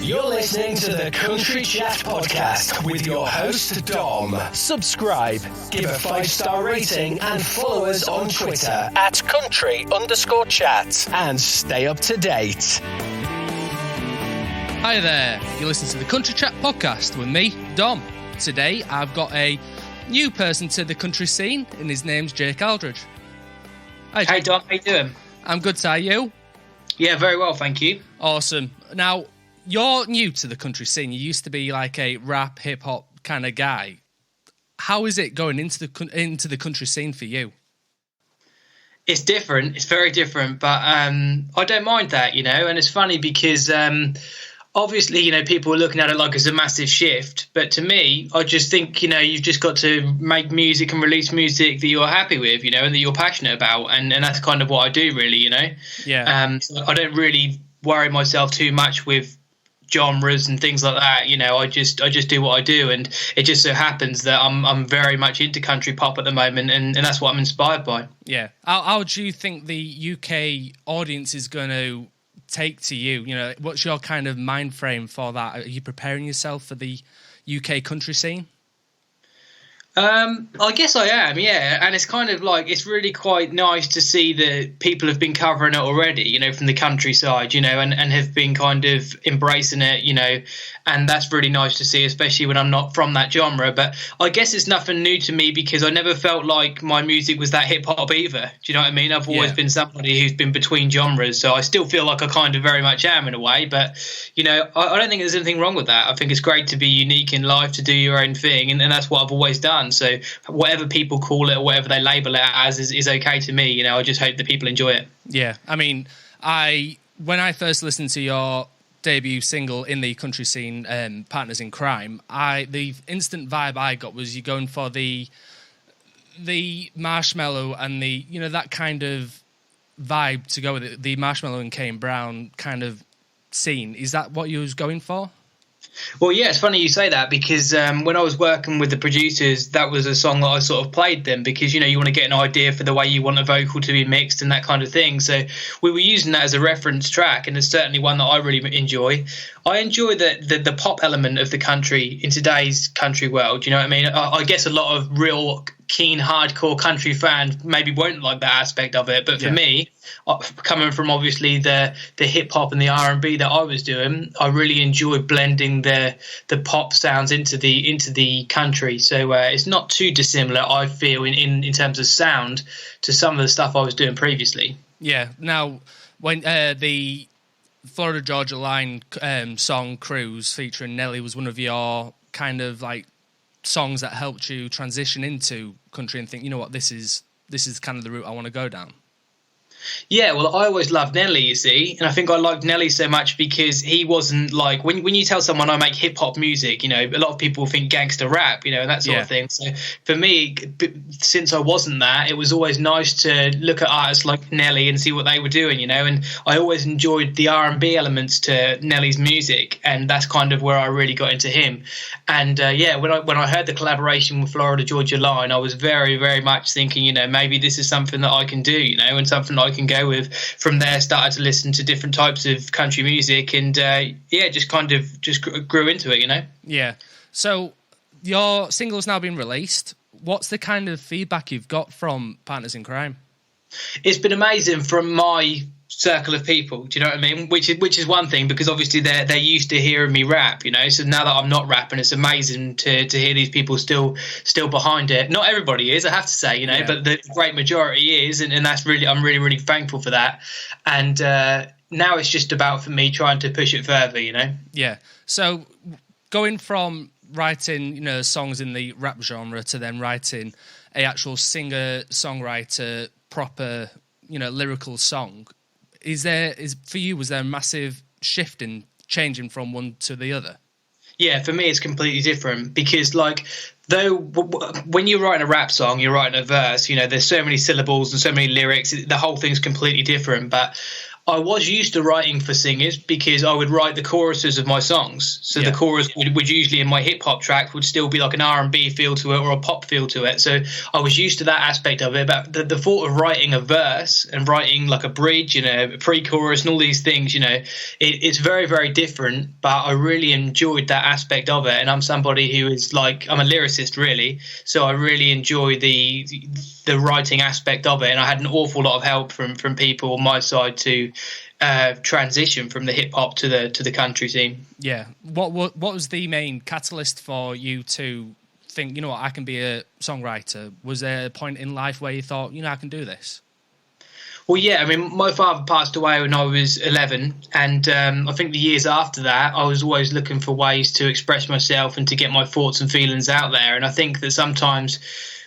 You're listening to the Country Chat Podcast with your host, Dom. Subscribe, give a 5-star rating, and follow us on Twitter at country_chat. And stay up to date. Hi there, you're listening to the Country Chat Podcast with me, Dom. Today I've got a new person to the country scene, and his name's Jake Aldridge. Hi, Jake. Hey Dom, how you doing? I'm good, are you? Yeah, very well, thank you. Awesome. Now, you're new to the country scene. You used to be like a rap, hip-hop kind of guy. How is it going into the country scene for you? It's different. It's very different, but I don't mind that, you know. And it's funny because obviously, you know, people are looking at it like it's a massive shift. But to me, I just think, you know, you've just got to make music and release music that you're happy with, you know, and that you're passionate about. And that's kind of what I do, really, you know. Yeah. So I don't really worry myself too much with genres and things like that, you know. I just do what I do, and it just so happens that I'm very much into country pop at the moment, and that's what I'm inspired by. Yeah. How do you think the UK audience is going to take to you? You know, what's your kind of mind frame for that? Are you preparing yourself for the UK country scene? I guess I am, yeah. And it's kind of like, it's really quite nice to see that people have been covering it already, you know, from the countryside, you know, and have been kind of embracing it, you know, and that's really nice to see, especially when I'm not from that genre. But I guess it's nothing new to me because I never felt like my music was that hip hop either. Do you know what I mean? I've always been somebody who's been between genres, so I still feel like I kind of very much am in a way. But, you know, I don't think there's anything wrong with that. I think it's great to be unique in life, to do your own thing, and that's what I've always done. So whatever people call it or whatever they label it as is okay to me. You know, I just hope that people enjoy it. Yeah, I mean, when I first listened to your debut single in the country scene, Partners in Crime, the instant vibe I got was you going for the marshmallow and the, you know, that kind of vibe to go with it, the Marshmallow and Kane Brown kind of scene. Is that what you was going for? Well, yeah, it's funny you say that because when I was working with the producers, that was a song that I sort of played them because, you know, you want to get an idea for the way you want a vocal to be mixed and that kind of thing. So we were using that as a reference track, and it's certainly one that I really enjoy. I enjoy the pop element of the country in today's country world. You know what I mean? I guess a lot of real keen hardcore country fans maybe won't like that aspect of it, but for me, coming from obviously the hip hop and the R&B that I was doing, I really enjoy blending the pop sounds into the country. So it's not too dissimilar, I feel, in terms of sound to some of the stuff I was doing previously. Yeah. Now, when the Florida Georgia Line song Cruise featuring Nelly was one of your kind of like songs that helped you transition into country and think, you know what, this is kind of the route I want to go down. Yeah, well, I always loved Nelly, you see, and I think I liked Nelly so much because he wasn't like, when you tell someone I make hip-hop music, you know, a lot of people think gangster rap, you know, and that sort of thing. So for me, since I wasn't that, it was always nice to look at artists like Nelly and see what they were doing, you know, and I always enjoyed the R&B elements to Nelly's music, and that's kind of where I really got into him. And when I heard the collaboration with Florida Georgia Line, I was very, very much thinking, you know, maybe this is something that I can do, you know, and something that I can go with. From there, started to listen to different types of country music, and just grew into it, you know. Yeah. So your single's now been released. What's the kind of feedback you've got from Partners in Crime? It's been amazing from my circle of people, do you know what I mean? Which is one thing, because obviously they're used to hearing me rap, you know. So now that I'm not rapping, it's amazing to hear these people still behind it. Not everybody is, I have to say, you know, but the great majority is, and I'm really thankful for that. And now it's just about, for me, trying to push it further, you know. Yeah. So going from writing, you know, songs in the rap genre to then writing a actual singer-songwriter proper, you know, lyrical song. Was there a massive shift in changing from one to the other? Yeah, for me it's completely different because, like, though when you're writing a rap song, you're writing a verse, you know, there's so many syllables and so many lyrics, the whole thing's completely different. But I was used to writing for singers because I would write the choruses of my songs. So the chorus would usually in my hip hop track would still be like an R&B feel to it or a pop feel to it. So I was used to that aspect of it. But the thought of writing a verse and writing like a bridge, a pre-chorus and all these things, it's very, very different. But I really enjoyed that aspect of it. And I'm somebody who is I'm a lyricist really. So I really enjoy the writing aspect of it. And I had an awful lot of help from people on my side to transition from the hip hop to the country scene. Yeah. What was the main catalyst for you to think, I can be a songwriter? Was there a point in life where you thought, I can do this? Well, yeah, I mean, my father passed away when I was 11, and I think the years after that, I was always looking for ways to express myself and to get my thoughts and feelings out there. And I think that sometimes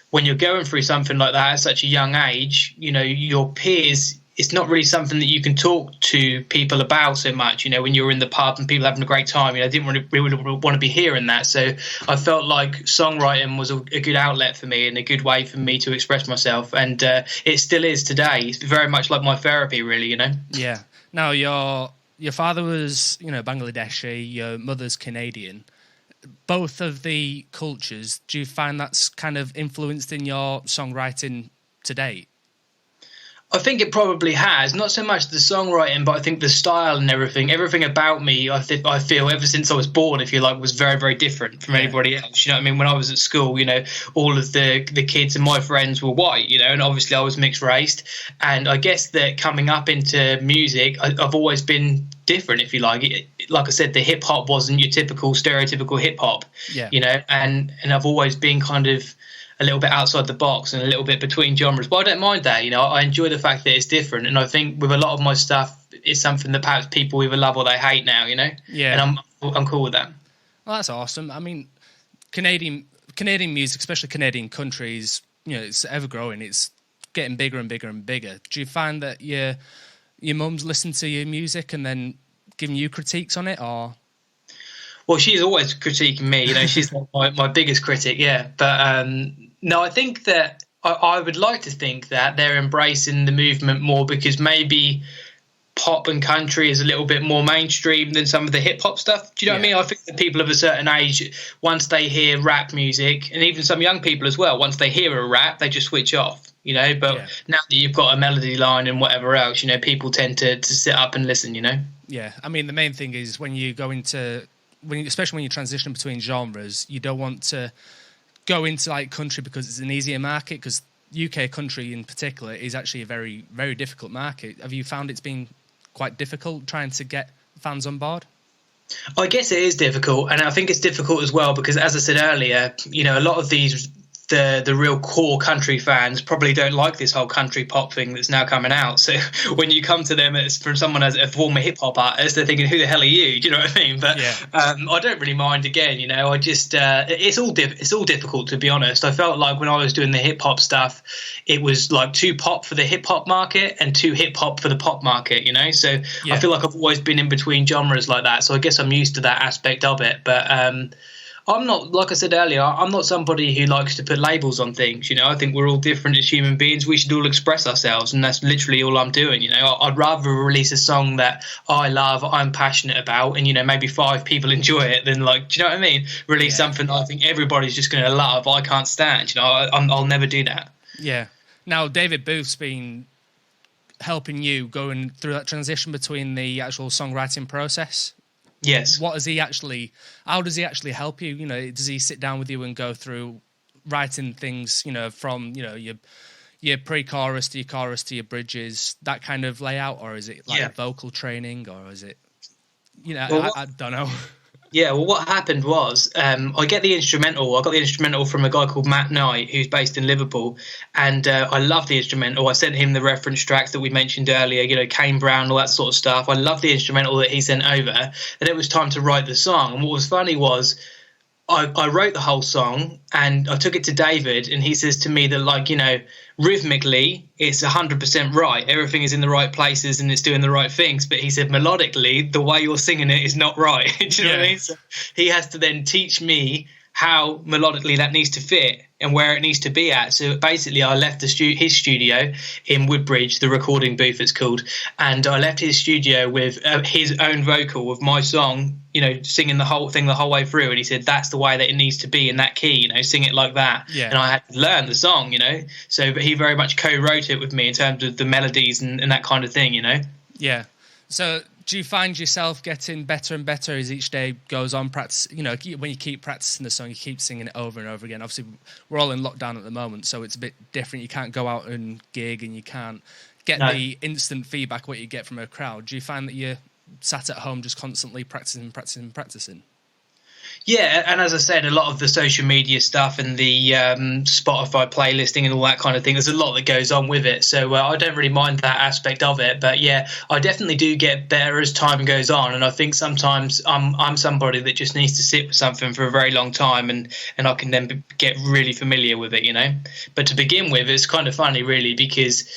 when you're going through something like that at such a young age, your peers, it's not really something that you can talk to people about so much. When you're in the pub and people having a great time, I didn't really want to be hearing that. So I felt like songwriting was a good outlet for me and a good way for me to express myself. And it still is today. It's very much like my therapy, really, Yeah. Now, your father was, Bangladeshi, your mother's Canadian. Both of the cultures, do you find that's kind of influenced in your songwriting to date? I think it probably has, not so much the songwriting, but I think the style and everything about me, I feel ever since I was born, if you like, was very, very different from anybody else. You know what I mean? When I was at school, all of the kids and my friends were white, and obviously I was mixed raced. And I guess that coming up into music, I've always been different, if you like. Like I said, the hip hop wasn't your typical stereotypical hip hop, and I've always been kind of a little bit outside the box and a little bit between genres, but I don't mind that. I enjoy the fact that it's different, and I think with a lot of my stuff, it's something that perhaps people either love or they hate now. Yeah, and I'm cool with that. Well, that's awesome. I mean, Canadian music, especially Canadian country, is it's ever growing. It's getting bigger and bigger and bigger. Do you find that your mum's listen to your music and then giving you critiques on it, or? Well, she's always critiquing me. She's my biggest critic, yeah. But no, I think that I would like to think that they're embracing the movement more because maybe pop and country is a little bit more mainstream than some of the hip hop stuff. Do you know what I mean? I think that people of a certain age, once they hear rap music, and even some young people as well, once they hear a rap, they just switch off. But now that you've got a melody line and whatever else, people tend to sit up and listen. Yeah, I mean, the main thing is when you go into especially when you transition between genres, you don't want to go into like country because it's an easier market, because UK country in particular is actually a very, very difficult market. Have you found it's been quite difficult trying to get fans on board? I guess it is difficult, and I think it's difficult as well because, as I said earlier, a lot of these the real core country fans probably don't like this whole country pop thing that's now coming out. So when you come to them from someone as a former hip hop artist, they're thinking, who the hell are you? Do you know what I mean? But I don't really mind. Again, I just it's all difficult, to be honest. I felt like when I was doing the hip hop stuff, it was like too pop for the hip hop market and too hip hop for the pop market. So I feel like I've always been in between genres like that. So I guess I'm used to that aspect of it. But I'm not, like I said earlier, I'm not somebody who likes to put labels on things. I think we're all different as human beings. We should all express ourselves, and that's literally all I'm doing. I'd rather release a song that I love, I'm passionate about, and maybe 5 people enjoy it than, like, do you know what I mean? Release something I think everybody's just going to love, I can't stand. I'll never do that. Yeah. Now, David Booth's been helping you going through that transition between the actual songwriting process. Yes. How does he actually help you? Does he sit down with you and go through writing things, from, your pre-chorus to your chorus to your bridges, that kind of layout, or is it like vocal training, or is it, I don't know. Yeah, well, what happened was I got the instrumental from a guy called Matt Knight, who's based in Liverpool, and I love the instrumental. I sent him the reference tracks that we mentioned earlier, Kane Brown, all that sort of stuff. I love the instrumental that he sent over, and it was time to write the song. And what was funny was I wrote the whole song, and I took it to David, and he says to me that, rhythmically, it's 100% right. Everything is in the right places and it's doing the right things. But he said melodically, the way you're singing it is not right. Do you know what I mean? So he has to then teach me how melodically that needs to fit and where it needs to be at. So basically I left his studio in Woodbridge, the recording booth it's called, and I left his studio with his own vocal of my song, singing the whole thing the whole way through, and he said that's the way that it needs to be in that key, sing it like that. And I had to learn the song, so but he very much co-wrote it with me in terms of the melodies and that kind of thing. Yeah. So do you find yourself getting better and better as each day goes on? Practice, when you keep practicing the song, you keep singing it over and over again. Obviously, we're all in lockdown at the moment, so it's a bit different. You can't go out and gig, and you can't get the instant feedback what you get from a crowd. Do you find that you're sat at home just constantly practicing? Yeah, and as I said, a lot of the social media stuff and the Spotify playlisting and all that kind of thing, there's a lot that goes on with it. So I don't really mind that aspect of it. But yeah, I definitely do get better as time goes on. And I think sometimes I'm somebody that just needs to sit with something for a very long time and I can then get really familiar with it, But to begin with, it's kind of funny, really, because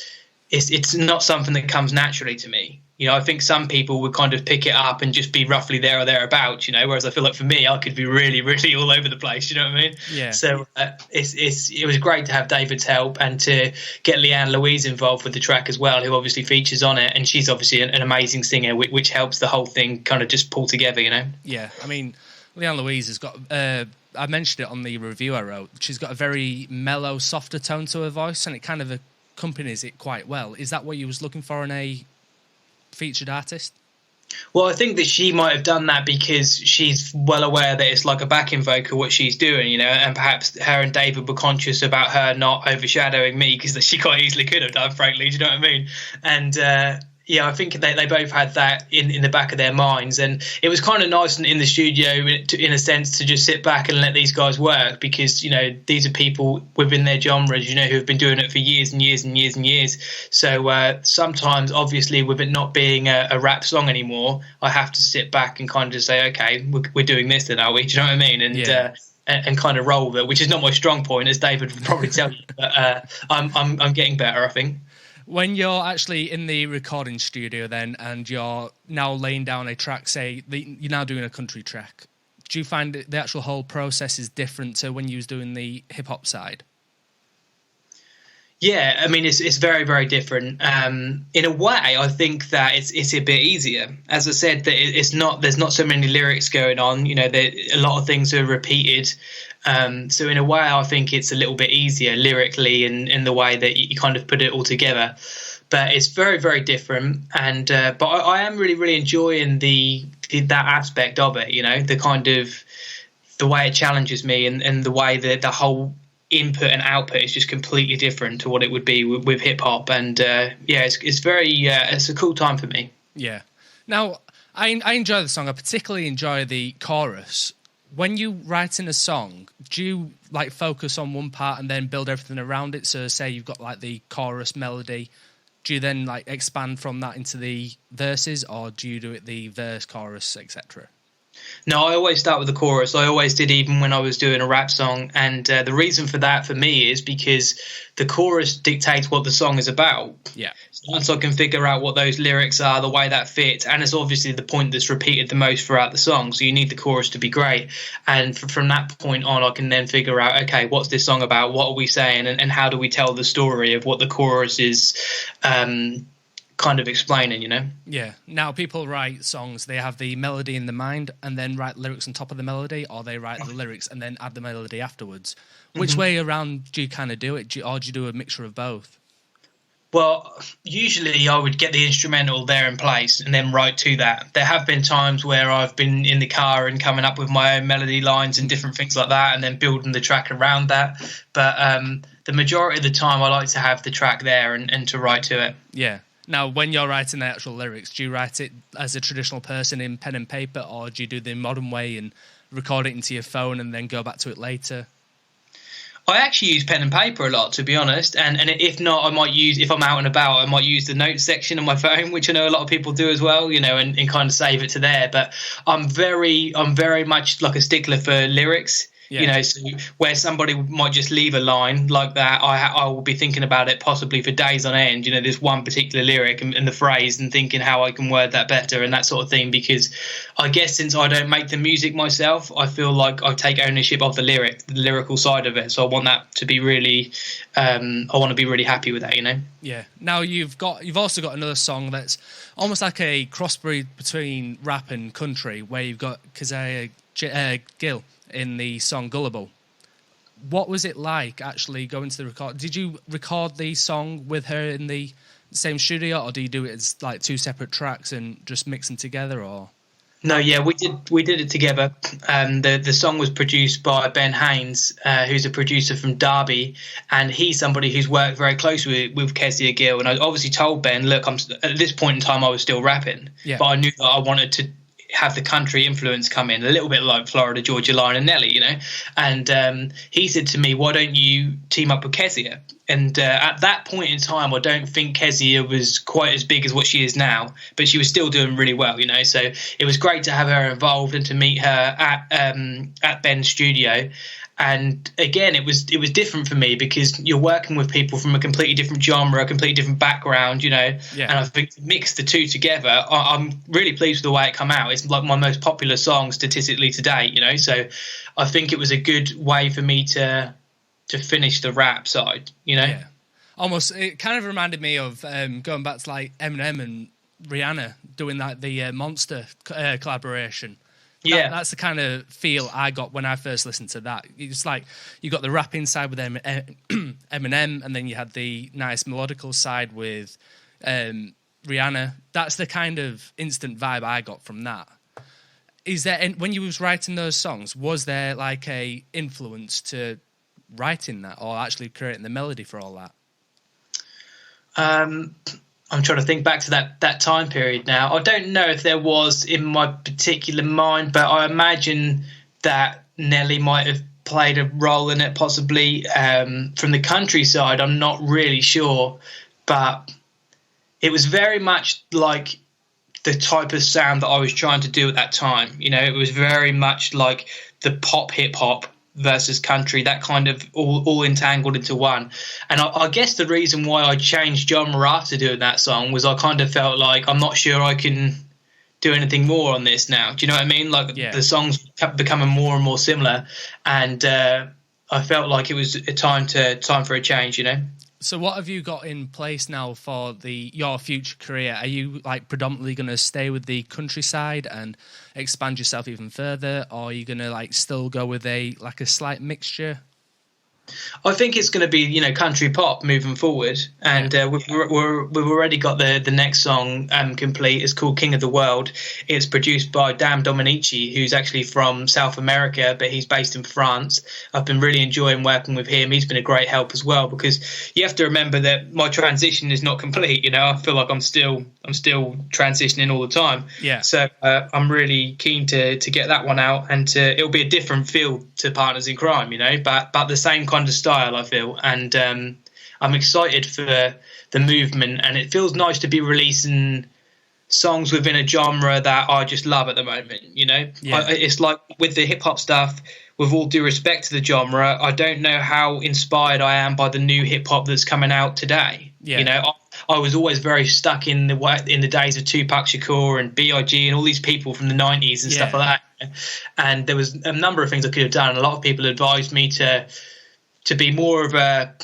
it's not something that comes naturally to me. I think some people would kind of pick it up and just be roughly there or thereabouts, whereas I feel like for me, I could be really, really all over the place, you know what I mean? Yeah. So it was great to have David's help and to get Leanne Louise involved with the track as well, who obviously features on it. And she's obviously an amazing singer, which helps the whole thing kind of just pull together, Yeah, I mean, Leanne Louise has got... I mentioned it on the review I wrote. She's got a very mellow, softer tone to her voice, and it kind of accompanies it quite well. Is that what you was looking for in a featured artist? Well, I think that she might have done that because she's well aware that it's like a backing vocal what she's doing, and perhaps her and David were conscious about her not overshadowing me, because she quite easily could have done, frankly. Do you know what I mean? And I think they both had that in the back of their minds, and it was kind of nice in the studio in a sense to just sit back and let these guys work, because these are people within their genres who have been doing it for years and years and years and years. So sometimes, obviously, with it not being a rap song anymore, I have to sit back and kind of just say, okay, we're doing this then, are we? Do you know what I mean? And and kind of roll with it, which is not my strong point, as David would probably tell you, but I'm getting better, I think. When you're actually in the recording studio then, and you're now laying down a track, say you're now doing a country track, do you find the actual whole process is different to when you was doing the hip hop side? Yeah, I mean, it's very, very different. In a way, I think that it's a bit easier. As I said, that there's not so many lyrics going on. A lot of things are repeated. So in a way, I think it's a little bit easier lyrically in the way that you kind of put it all together. But it's very, very different. And but I am really, really enjoying that aspect of it. The kind of the way it challenges me, and the way that the whole input and output is just completely different to what it would be with hip hop. And it's very it's a cool time for me. Yeah. Now I enjoy the song. I particularly enjoy the chorus. When you write in a song, do you focus on one part and then build everything around it? So say you've got the chorus melody, do you then expand from that into the verses, or do you do it the verse, chorus, etc.? No, I always start with the chorus. I always did, even when I was doing a rap song. And the reason for that for me is because the chorus dictates what the song is about. Yeah. So once I can figure out what those lyrics are, the way that fits, and it's obviously the point that's repeated the most throughout the song. So you need the chorus to be great. And from that point on, I can then figure out, okay, what's this song about? What are we saying? And how do we tell the story of what the chorus is kind of explaining, Yeah. Now, people write songs, they have the melody in the mind and then write lyrics on top of the melody, or they write the lyrics and then add the melody afterwards. Which way around do you kind of do it? Or do you do a mixture of both? Well, usually I would get the instrumental there in place and then write to that. There have been times where I've been in the car and coming up with my own melody lines and different things like that, and then building the track around that. But the majority of the time I like to have the track there and to write to it. Yeah. Now, when you're writing the actual lyrics, do you write it as a traditional person in pen and paper, or do you do the modern way and record it into your phone and then go back to it later? I actually use pen and paper a lot, to be honest. And if not, I might use, if I'm out and about, I might use the notes section on my phone, which I know a lot of people do as well, and kind of save it to there. But I'm very much like a stickler for lyrics. You know, so where somebody might just leave a line like that, I will be thinking about it possibly for days on end. You know, there's one particular lyric and the phrase, and thinking how I can word that better and that sort of thing. Because I guess since I don't make the music myself, I feel like I take ownership of the lyrical side of it. So I want that to be really, I want to be really happy with that. You know. Yeah. Now you've also got another song that's almost like a crossbreed between rap and country, where you've got Keziah Gill in the song Gullible. What was it like actually going to the record? Did you record the song with her in the same studio, or do you do it as like two separate tracks and just mix them together? Or no, yeah, we did it together. The song was produced by Ben Haynes, who's a producer from Derby, and he's somebody who's worked very closely with Keziah Gill. And I obviously told Ben, look, at this point in time I was still rapping, but I knew that I wanted to have the country influence come in, a little bit like Florida Georgia Line and Nelly, you know. And he said to me, why don't you team up with Keziah? And at that point in time, I don't think Keziah was quite as big as what she is now, but she was still doing really well, you know. So it was great to have her involved and to meet her at Ben's studio. And again, it was different for me because you're working with people from a completely different genre, a completely different background, you know. Yeah. And I think mix the two together, I'm really pleased with the way it come out. It's like my most popular song statistically to date, you know. So I think it was a good way for me to finish the rap side, you know. Yeah. Almost, it kind of reminded me of going back to like Eminem and Rihanna doing like the Monster collaboration. That's the kind of feel I got when I first listened to that. It's like you got the rapping side with Eminem, and then you had the nice melodical side with Rihanna. That's the kind of instant vibe I got from that. Is there, when you was writing those songs, was there like a influence to writing that, or actually creating the melody for all that? I'm trying to think back to that time period now. I don't know if there was in my particular mind, but I imagine that Nelly might have played a role in it, possibly. From the countryside, I'm not really sure, but it was very much like the type of sound that I was trying to do at that time. You know, it was very much like the pop hip hop versus country, that kind of all entangled into one. And I guess the reason why I changed genre after doing that song was I kind of felt like I'm not sure I can do anything more on this now. Do you know what I mean? Like the songs kept becoming more and more similar, and I felt like it was a time for a change, you know. So what have you got in place now for your future career? Are you like predominantly going to stay with the countryside and expand yourself even further, or are you going to like still go with a slight mixture? I think it's going to be, you know, country pop moving forward, and we've already got the next song complete. It's called King of the World. It's produced by Dan Dominici, who's actually from South America, but he's based in France. I've been really enjoying working with him. He's been a great help as well, because you have to remember that my transition is not complete. You know, I feel like I'm still transitioning all the time. Yeah. So I'm really keen to get that one out, and it'll be a different feel to Partners in Crime, you know, but the same kind of style, I feel, and I'm excited for the movement, and it feels nice to be releasing songs within a genre that I just love at the moment, you know. It's like with the hip-hop stuff, with all due respect to the genre, I don't know how inspired I am by the new hip-hop that's coming out today. You know, I was always very stuck in the days of Tupac Shakur and B.I.G. and all these people from the 90s and stuff like that, and there was a number of things I could have done. A lot of people advised me to be more of a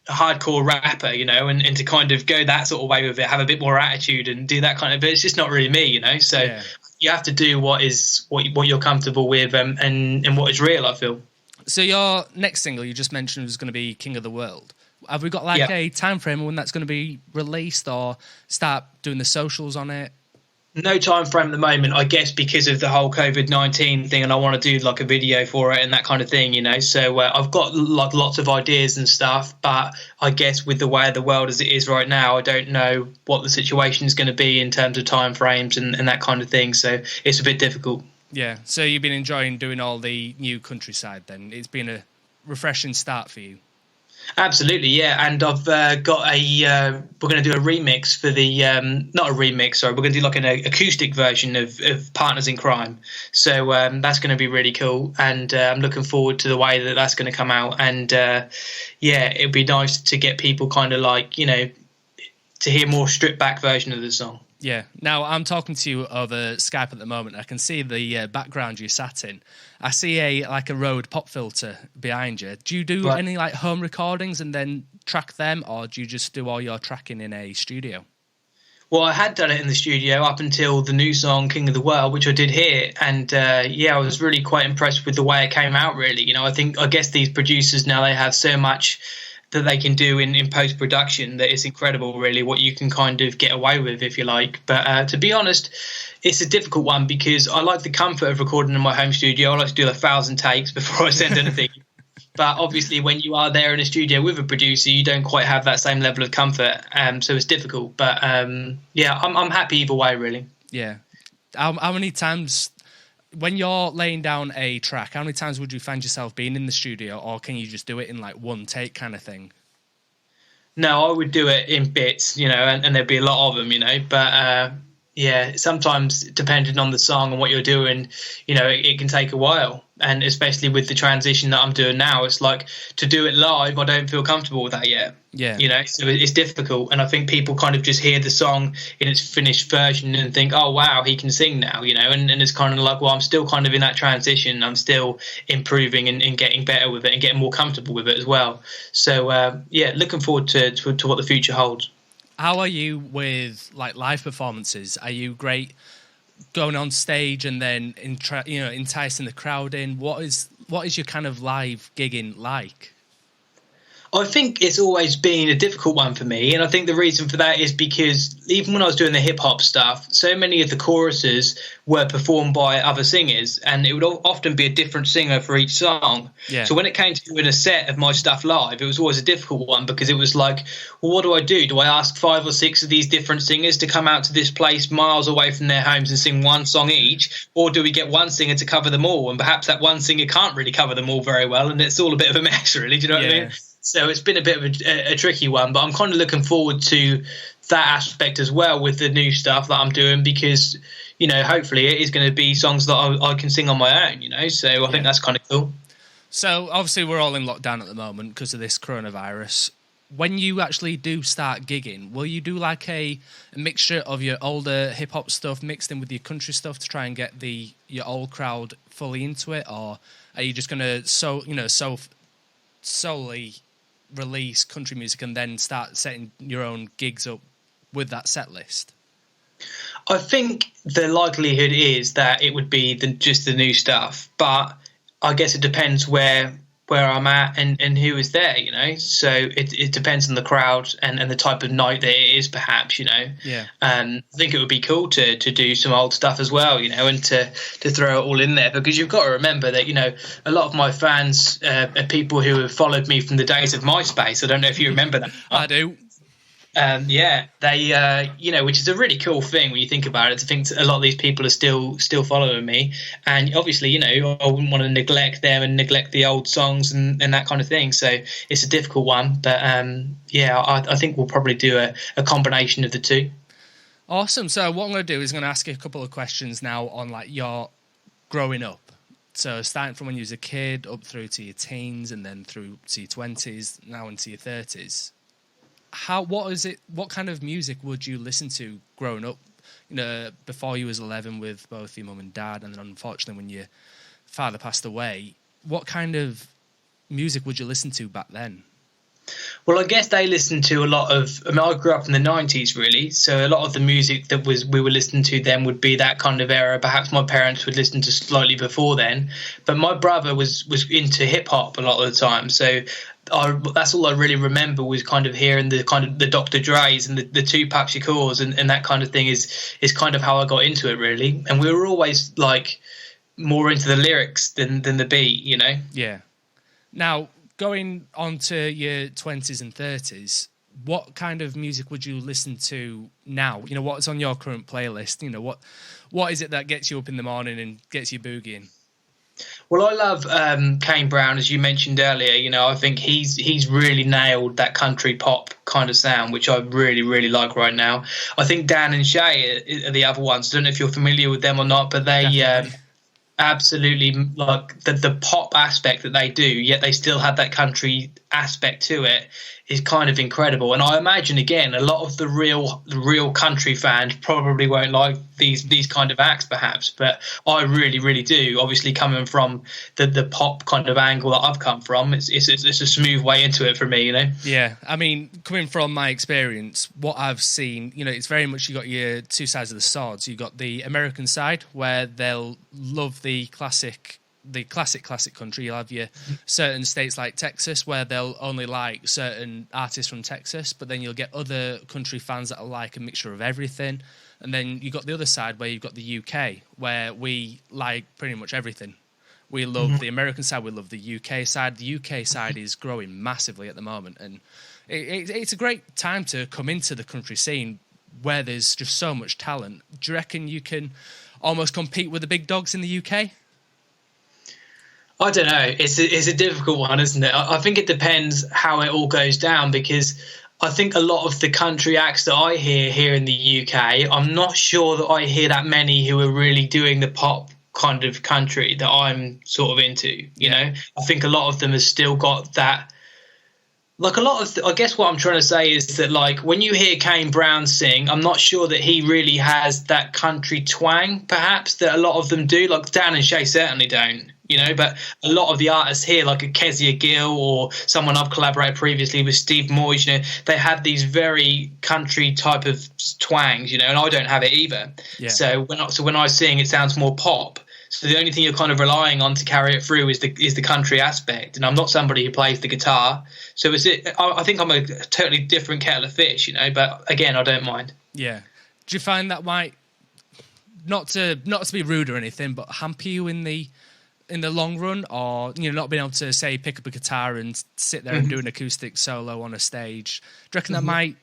hardcore rapper, you know, and to kind of go that sort of way with it, have a bit more attitude and do that kind of, but it's just not really me, you know. So you have to do what you're comfortable with, and what is real, I feel. So your next single you just mentioned was going to be King of the World. Have we got like a time frame when that's going to be released, or start doing the socials on it? No time frame at the moment, I guess, because of the whole COVID-19 thing, and I want to do like a video for it and that kind of thing, you know. So I've got like lots of ideas and stuff, but I guess with the way of the world as it is right now, I don't know what the situation is going to be in terms of time frames and that kind of thing. So it's a bit difficult. Yeah. So you've been enjoying doing all the new countryside then? It's been a refreshing start for you. Absolutely, yeah. And I've got we're going to do a remix for the not a remix, sorry. We're going to do like an acoustic version of Partners in Crime. So that's going to be really cool, and I'm looking forward to the way that that's going to come out. And yeah, it'd be nice to get people kind of like, to hear more stripped back version of the song. Yeah. Now, I'm talking to you over Skype at the moment. I can see the background you sat in. I see a Rode pop filter behind you. Do you do any like home recordings and then track them, or do you just do all your tracking in a studio? Well, I had done it in the studio up until the new song "King of the World," which I did here, and yeah, I was really quite impressed with the way it came out. Really, I guess these producers now, they have so much that they can do in post-production that it's incredible, really, what you can kind of get away with, if you like. But to be honest, it's a difficult one because I like the comfort of recording in my home studio. I like to do 1,000 takes before I send anything. But obviously, when you are there in a studio with a producer, you don't quite have that same level of comfort. So it's difficult. But yeah, I'm happy either way, really. Yeah. How many times, when you're laying down a track, how many times would you find yourself being in the studio, or can you just do it in like one take kind of thing? No, I would do it in bits, and there'd be a lot of them, but yeah, sometimes depending on the song and what you're doing, it can take a while. And especially with the transition that I'm doing now, it's like, to do it live, I don't feel comfortable with that yet. Yeah. So it's difficult. And I think people kind of just hear the song in its finished version and think, oh, wow, he can sing now, and it's kind of like, well, I'm still kind of in that transition. I'm still improving and getting better with it and getting more comfortable with it as well. So, yeah, looking forward to what the future holds. How are you with like live performances? Are you great going on stage and then enticing the crowd in? What is your kind of live gigging like? I think it's always been a difficult one for me, and I think the reason for that is because even when I was doing the hip hop stuff, so many of the choruses were performed by other singers, and it would often be a different singer for each song. Yeah. So when it came to doing a set of my stuff live, it was always a difficult one because it was like, well, what do I do? Do I ask 5 or 6 of these different singers to come out to this place miles away from their homes and sing one song each, or do we get one singer to cover them all? And perhaps that one singer can't really cover them all very well, and it's all a bit of a mess, really. Do you know what I mean? So it's been a bit of a tricky one, but I'm kind of looking forward to that aspect as well with the new stuff that I'm doing because, hopefully it is going to be songs that I can sing on my own, so I think that's kind of cool. So obviously we're all in lockdown at the moment because of this coronavirus. When you actually do start gigging, will you do like a mixture of your older hip-hop stuff mixed in with your country stuff to try and get your old crowd fully into it, or are you just going to solely release country music and then start setting your own gigs up with that set list? I think the likelihood is that it would be just the new stuff, but I guess it depends where I'm at and who is there, so it depends on the crowd and the type of night that it is, perhaps, Yeah. I think it would be cool to do some old stuff as well, and to throw it all in there, because you've got to remember that, a lot of my fans are people who have followed me from the days of MySpace. I don't know if you remember that. I do. Yeah, they, which is a really cool thing when you think about it, to think a lot of these people are still following me. And obviously, I wouldn't want to neglect them and neglect the old songs and that kind of thing. So it's a difficult one. But yeah, I think we'll probably do a combination of the two. Awesome. So what I'm going to do is I'm going to ask you a couple of questions now on like your growing up. So starting from when you was a kid up through to your teens and then through to your 20s, now into your 30s. What kind of music would you listen to growing up, before you was 11 with both your mum and dad, and then unfortunately when your father passed away? What kind of music would you listen to back then? Well, I guess they listened to a lot of, I grew up in the 90s, really, so a lot of the music that we were listening to then would be that kind of era. Perhaps my parents would listen to slightly before then, but my brother was into hip-hop a lot of the time, so that's all I really remember, was kind of hearing the Dr. Dre's and the Tupac Shakurs and that kind of thing is kind of how I got into it, really. And we were always like more into the lyrics than the beat, Yeah. Now, going on to your 20s and 30s, what kind of music would you listen to now? What's on your current playlist? What is it that gets you up in the morning and gets you boogieing? Well, I love Kane Brown, as you mentioned earlier. You know, I think he's really nailed that country pop kind of sound, which I really, really like right now. I think Dan and Shay are the other ones. I don't know if you're familiar with them or not, but they absolutely like the pop aspect that they do, yet they still have that country aspect to it, is kind of incredible. And I imagine, again, a lot of the real country fans probably won't like these kind of acts perhaps, but I really, really do. Obviously, coming from the pop kind of angle that I've come from, it's a smooth way into it for me, you know. Yeah, I mean, coming from my experience, what I've seen, you know, it's very much, you got your two sides of the swords. You got the American side where they'll love the classic country. You'll have your certain states like Texas where they'll only like certain artists from Texas, but then you'll get other country fans that are like a mixture of everything. And then you got the other side where you've got the UK, where we like pretty much everything. We love the American side, we love the UK side. The UK side is growing massively at the moment, and it's a great time to come into the country scene where there's just so much talent. Do you reckon you can almost compete with the big dogs in the UK? I don't know. It's a difficult one, isn't it? I think it depends how it all goes down, because I think a lot of the country acts that I hear here in the UK, I'm not sure that I hear that many who are really doing the pop kind of country that I'm sort of into, you know? I think a lot of them have still got that. Like a lot of, I guess what I'm trying to say is that, like, when you hear Kane Brown sing, I'm not sure that he really has that country twang, perhaps, that a lot of them do. Like Dan and Shay certainly don't, you know, but a lot of the artists here, like a Kezia Gill or someone I've collaborated previously with, Steve Moyes, you know, they have these very country type of twangs, you know, and I don't have it either. Yeah. So when I sing, it sounds more pop. So the only thing you're kind of relying on to carry it through is the country aspect. And I'm not somebody who plays the guitar, so I think I'm a totally different kettle of fish, you know. But again, I don't mind. Yeah. Do you find that might not to be rude or anything, but hamper you in the long run, or, you know, not being able to say pick up a guitar and sit there and do an acoustic solo on a stage? Do you reckon that might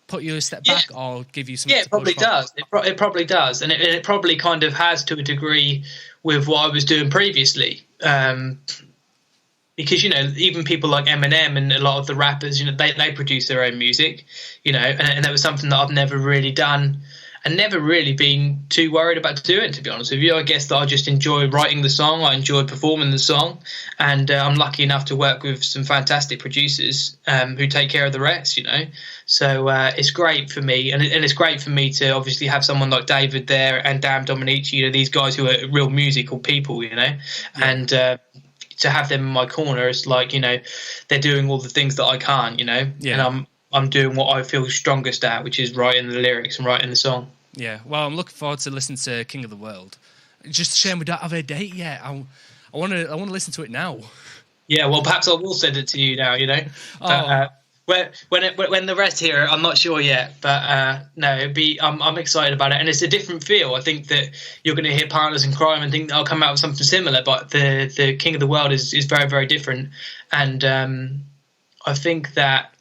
put you a step back or give you some? Yeah, it probably does. It probably does, and it probably kind of has to a degree with what I was doing previously. Because, you know, even people like Eminem and a lot of the rappers, you know, they produce their own music, you know, and that was something that I've never really done and never really been too worried about doing, to be honest with you. I guess that I just enjoy writing the song, I enjoy performing the song, and I'm lucky enough to work with some fantastic producers who take care of the rest, you know. So it's great for me, and it's great for me to obviously have someone like David there and Dan Dominici, you know, these guys who are real musical people, you know, and to have them in my corner, it's like, you know, they're doing all the things that I can't, you know, and I'm doing what I feel strongest at, which is writing the lyrics and writing the song. Yeah, well, I'm looking forward to listening to King of the World. It's just a shame we don't have a date yet. I want to listen to it now. Yeah, well, perhaps I will send it to you now, you know. When the rest hear it, I'm not sure yet, but no, I'm excited about it, and it's a different feel. I think that you're going to hear Partners in Crime and think that I'll come out with something similar, but the King of the World is very, very different, and I think that.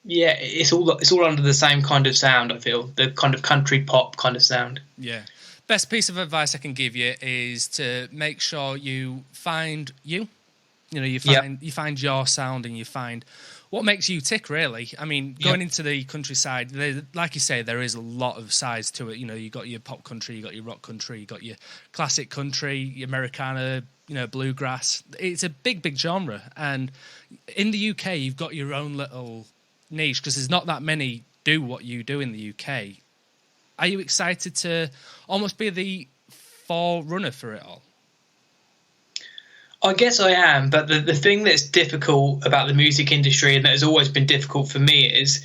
Yeah, it's all under the same kind of sound, I feel. The kind of country pop kind of sound. Yeah. Best piece of advice I can give you is to make sure you find you. You know, you find your sound, and you find what makes you tick, really. I mean, going into the countryside, like you say, there is a lot of sides to it. You know, you got your pop country, you got your rock country, you got your classic country, your Americana, you know, bluegrass. It's a big, big genre. And in the UK, you've got your own little niche, because there's not that many do what you do in the UK. Are you excited to almost be the forerunner for it all? I guess I am, but the thing that's difficult about the music industry, and that has always been difficult for me, is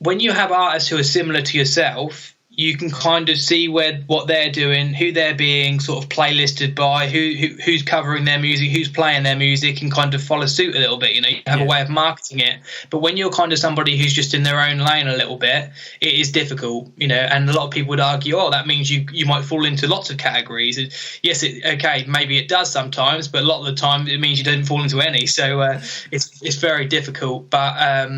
when you have artists who are similar to yourself, you can kind of see what they're doing, who they're being sort of playlisted by, who's covering their music, who's playing their music, and kind of follow suit a little bit. You know, you have a way of marketing it. But when you're kind of somebody who's just in their own lane a little bit, it is difficult, you know. And a lot of people would argue, oh, that means you might fall into lots of categories. Yes, maybe it does sometimes, but a lot of the time it means you don't fall into any. So it's very difficult. But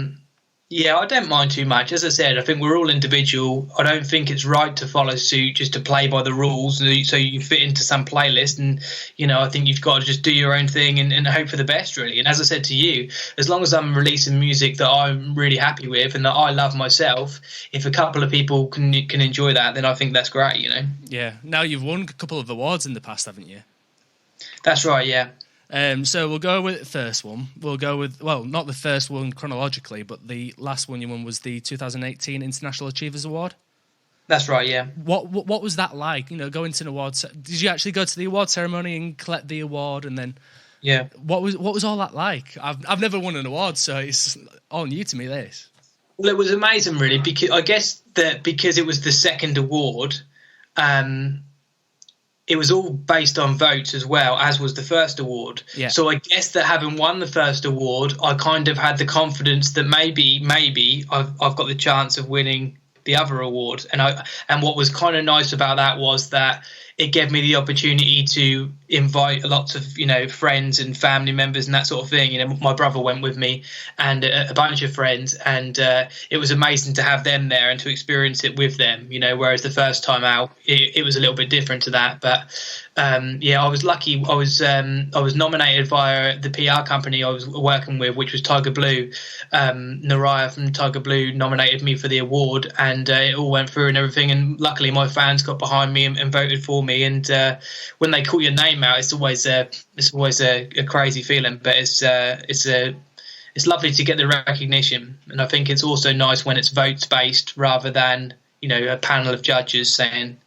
Yeah, I don't mind too much. As I said, I think we're all individual. I don't think it's right to follow suit just to play by the rules so you fit into some playlist. And, I think you've got to just do your own thing and hope for the best, really. And as I said to you, as long as I'm releasing music that I'm really happy with and that I love myself, if a couple of people can enjoy that, then I think that's great, Yeah. Now, you've won a couple of awards in the past, haven't you? That's right, yeah. So we'll go with the first one. We'll go with, well, not the first one chronologically, but the last one you won was the 2018 International Achievers Award. That's right, yeah. What was that like? Going to an awards? Did you actually go to the award ceremony and collect the award, and then? Yeah. What was all that like? I've never won an award, so it's all new to me. This. Well, it was amazing, really, because I guess that because it was the second award. It was all based on votes as well, as was the first award. Yeah. So I guess that having won the first award, I kind of had the confidence that maybe I've got the chance of winning the other award. And what was kind of nice about that was that it gave me the opportunity to invite lots of, friends and family members and that sort of thing. My brother went with me and a bunch of friends, and it was amazing to have them there and to experience it with them, whereas the first time out, it was a little bit different to that. But I was lucky. I was nominated via the PR company I was working with, which was Tiger Blue. Naraya from Tiger Blue nominated me for the award, and it all went through and everything. And luckily, my fans got behind me and voted for me. And when they call your name out, it's always a crazy feeling. But it's lovely to get the recognition, and I think it's also nice when it's votes based rather than a panel of judges saying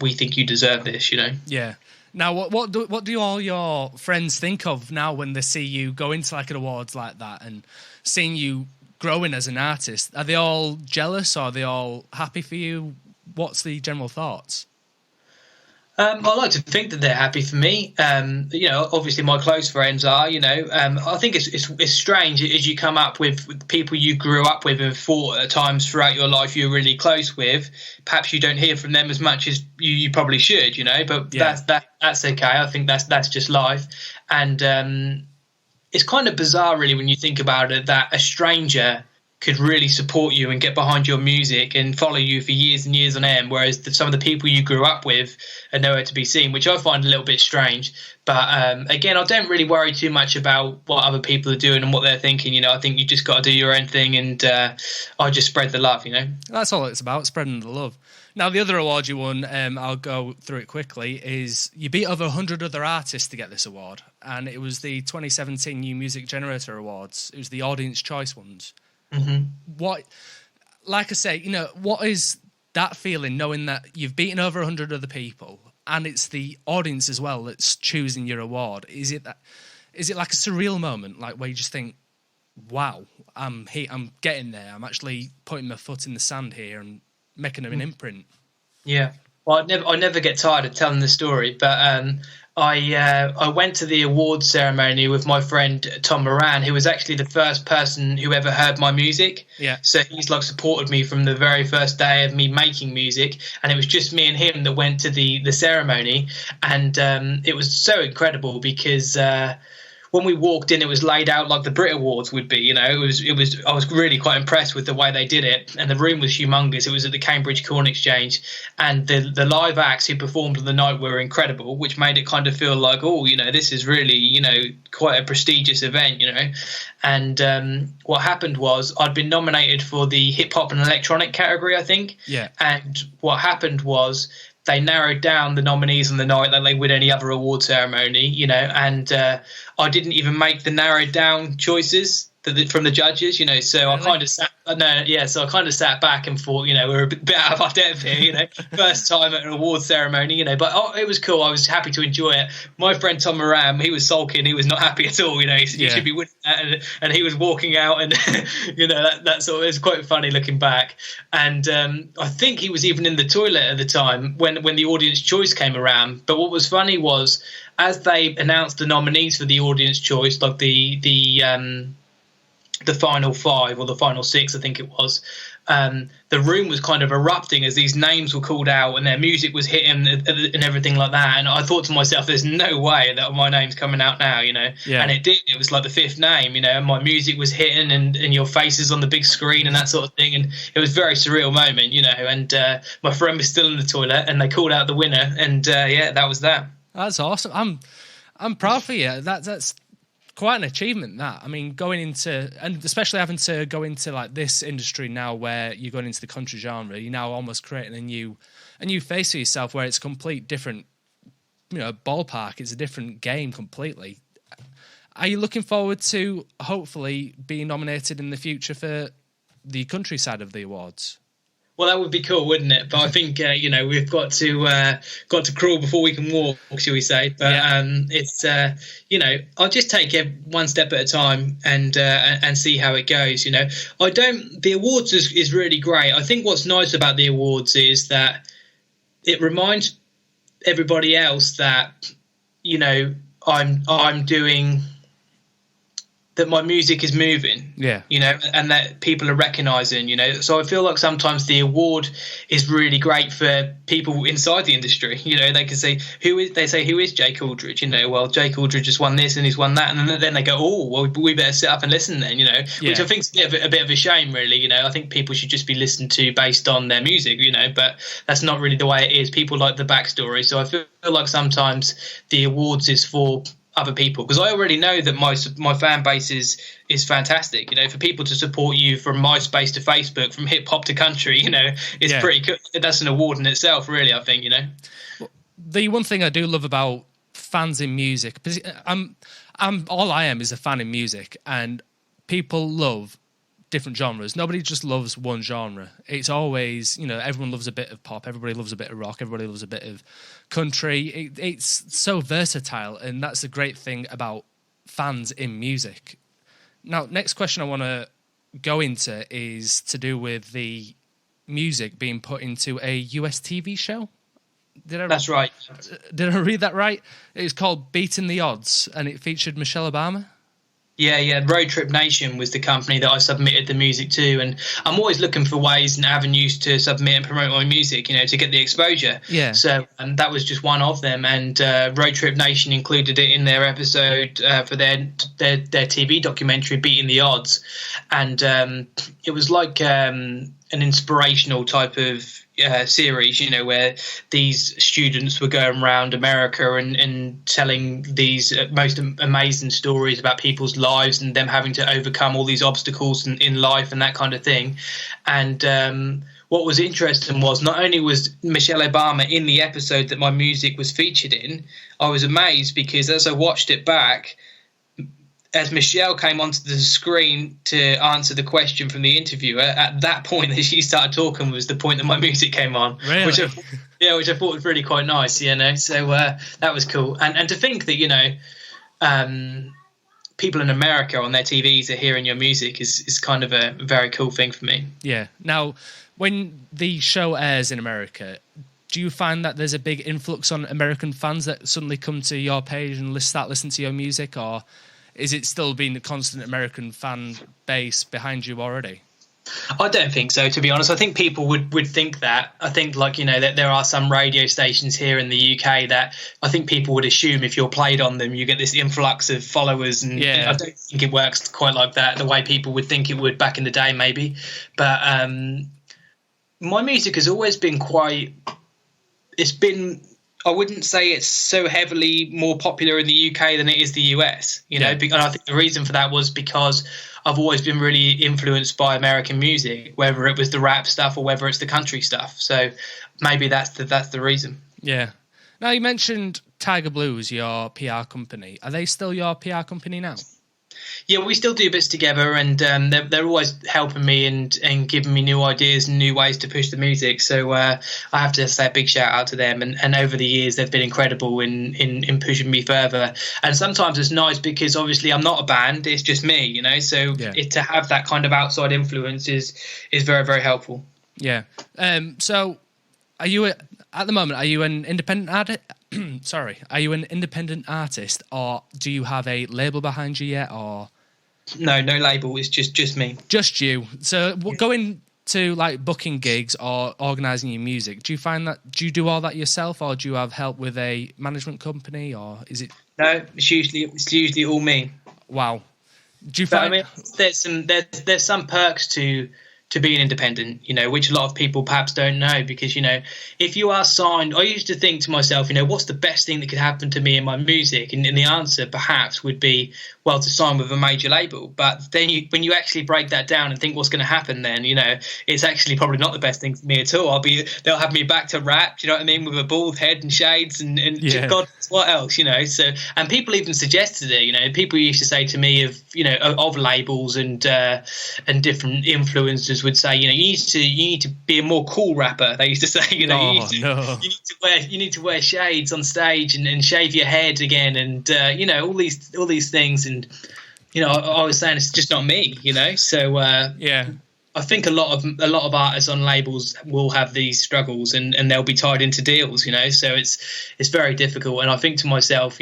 we think you deserve this. Yeah. Now, what do all your friends think of now when they see you go into like an awards like that and seeing you growing as an artist? Are they all jealous, or are they all happy for you? What's the general thoughts? I like to think that they're happy for me. Obviously my close friends are. I think it's strange as you come up with people you grew up with and thought at times throughout your life you're really close with. Perhaps you don't hear from them as much as you probably should. But yeah. That's okay. I think that's just life. And it's kind of bizarre, really, when you think about it, that a stranger could really support you and get behind your music and follow you for years and years on end, whereas some of the people you grew up with are nowhere to be seen, which I find a little bit strange. But again, I don't really worry too much about what other people are doing and what they're thinking. I think you just got to do your own thing, and I just spread the love. That's all it's about, spreading the love. Now, the other award you won, I'll go through it quickly, is you beat over 100 other artists to get this award, and it was the 2017 New Music Generator Awards. It was the Audience Choice ones. Mm-hmm. Like I say, what is that feeling, knowing that you've beaten over 100 other people and it's the audience as well that's choosing your award? Is it like a surreal moment, like where you just think, wow, I'm getting there. I'm actually putting my foot in the sand here and making an imprint. Yeah. Well, I never get tired of telling the story, but I went to the awards ceremony with my friend Tom Moran, who was actually the first person who ever heard my music. Yeah. So he's supported me from the very first day of me making music, and it was just me and him that went to the ceremony, and it was so incredible because when we walked in, it was laid out like the Brit Awards would be. It was. I was really quite impressed with the way they did it, and the room was humongous. It was at the Cambridge Corn Exchange, and the live acts who performed on the night were incredible, which made it kind of feel like, this is really, quite a prestigious event, And what happened was I'd been nominated for the hip hop and electronic category, I think. Yeah. And what happened was they narrowed down the nominees on the night like they would any other award ceremony, and I didn't even make the narrowed down choices from the judges, so really? I kind of sat back and thought, we're a bit out of our depth here, first time at an award ceremony, but it was cool. I was happy to enjoy it. My friend Tom Moran, he was sulking, he was not happy at all, he should be winning that, and he was walking out, and that sort of, it was quite funny looking back. And I think he was even in the toilet at the time when the audience choice came around. But what was funny was, as they announced the nominees for the audience choice, like the final five or the final six, I think it was, the room was kind of erupting as these names were called out and their music was hitting and everything like that. And I thought to myself, there's no way that my name's coming out now, you know. Yeah. And it did. It was like the fifth name, you know, and my music was hitting and your faces on the big screen and that sort of thing. And it was a very surreal moment, you know. And my friend was still in the toilet and they called out the winner. And yeah, that was that. That's awesome. I'm proud for you. That's quite an achievement, that. I mean, going into, and especially having to go into like this industry now where you're going into the country genre, you're now almost creating a new face for yourself where it's a complete different, you know, ballpark. It's a different game completely. Are you looking forward to hopefully being nominated in the future for the country side of the awards? Well, that would be cool, wouldn't it? But I think you know, we've got to crawl before we can walk, shall we say? But yeah. It's you know, I'll just take it one step at a time and see how it goes. You know, the awards is really great. I think what's nice about the awards is that it reminds everybody else that, you know, I'm doing. That my music is moving, you know, and that people are recognising, you know. So I feel like sometimes the award is really great for people inside the industry. You know, they can say who is Jake Aldridge? You know, well, Jake Aldridge has won this and he's won that, and then they go, oh, well, we better sit up and listen then, you know, which I think is a bit of a shame, really. You know, I think people should just be listened to based on their music, you know, but that's not really the way it is. People like the backstory, so I feel like sometimes the awards is for other people, because I already know that my fan base is fantastic. You know, for people to support you from MySpace to Facebook, from hip hop to country, you know, it's pretty good. That's an award in itself, really. I think, you know. The one thing I do love about fans in music, because I am is a fan in music, and people love different genres. Nobody just loves one genre. It's always, you know, everyone loves a bit of pop, everybody loves a bit of rock, everybody loves a bit of country. It's so versatile, and that's the great thing about fans in music. Now, next question I want to go into is to do with the music being put into a US TV show. That's right. Did I read that right? It was called Beating the Odds, and it featured Michelle Obama. Yeah. Road Trip Nation was the company that I submitted the music to, and I'm always looking for ways and avenues to submit and promote my music, you know, to get the exposure. Yeah. So that was just one of them, and Road Trip Nation included it in their episode for their TV documentary, Beating the Odds, and it was like an inspirational type of series, you know, where these students were going around America and telling these most amazing stories about people's lives and them having to overcome all these obstacles in life and that kind of thing. And what was interesting was not only was Michelle Obama in the episode that my music was featured in, I was amazed because as I watched it back, as Michelle came onto the screen to answer the question from the interviewer, at that point that she started talking was the point that my music came on. Really? Which I thought was really quite nice, you know. So that was cool. And to think that, you know, people in America on their TVs are hearing your music is kind of a very cool thing for me. Yeah. Now, when the show airs in America, do you find that there's a big influx on American fans that suddenly come to your page and start listening to your music, or is it still been a constant American fan base behind you already? I don't think so, to be honest. I think people would think that. I think, like, you know, that there are some radio stations here in the UK that I think people would assume if you're played on them, you get this influx of followers. And I don't think it works quite like that, the way people would think it would back in the day, maybe. But my music has always been I wouldn't say it's so heavily more popular in the UK than it is the US, you know, and I think the reason for that was because I've always been really influenced by American music, whether it was the rap stuff or whether it's the country stuff. So maybe that's the reason. Yeah. Now, you mentioned Tiger Blues, your PR company. Are they still your PR company now? Yeah, we still do bits together, and they're always helping me and giving me new ideas and new ways to push the music. So I have to say a big shout out to them. And over the years, they've been incredible in pushing me further. And sometimes it's nice because obviously I'm not a band; it's just me, you know. So to have that kind of outside influence is very, very helpful. Yeah. So, are you at the moment? Are you an independent artist? Sorry, are you an independent artist, or do you have a label behind you yet, or? No label. It's just me. Just you. So going to like booking gigs or organising your music, do you do all that yourself, or do you have help with a management company, or is it? No, it's usually all me. Wow. Do you But find? I mean, there's some perks to being independent, which a lot of people perhaps don't know, because, if you are signed, I used to think to myself, what's the best thing that could happen to me in my music? And the answer perhaps would be, well, to sign with a major label. But then when you actually break that down and think what's going to happen then, it's actually probably not the best thing for me at all. They'll have me back to rap, do you know what I mean, with a bald head and shades and Yeah. God knows what else, So, and people even suggested it, people used to say to me of labels and different influencers would say, you need to be a more cool rapper. They used to say, you need to wear shades on stage and shave your head again, and all these things. And I was saying it's just not me. So Yeah. I think a lot of artists on labels will have these struggles, and they'll be tied into deals, so it's very difficult. And I think to myself,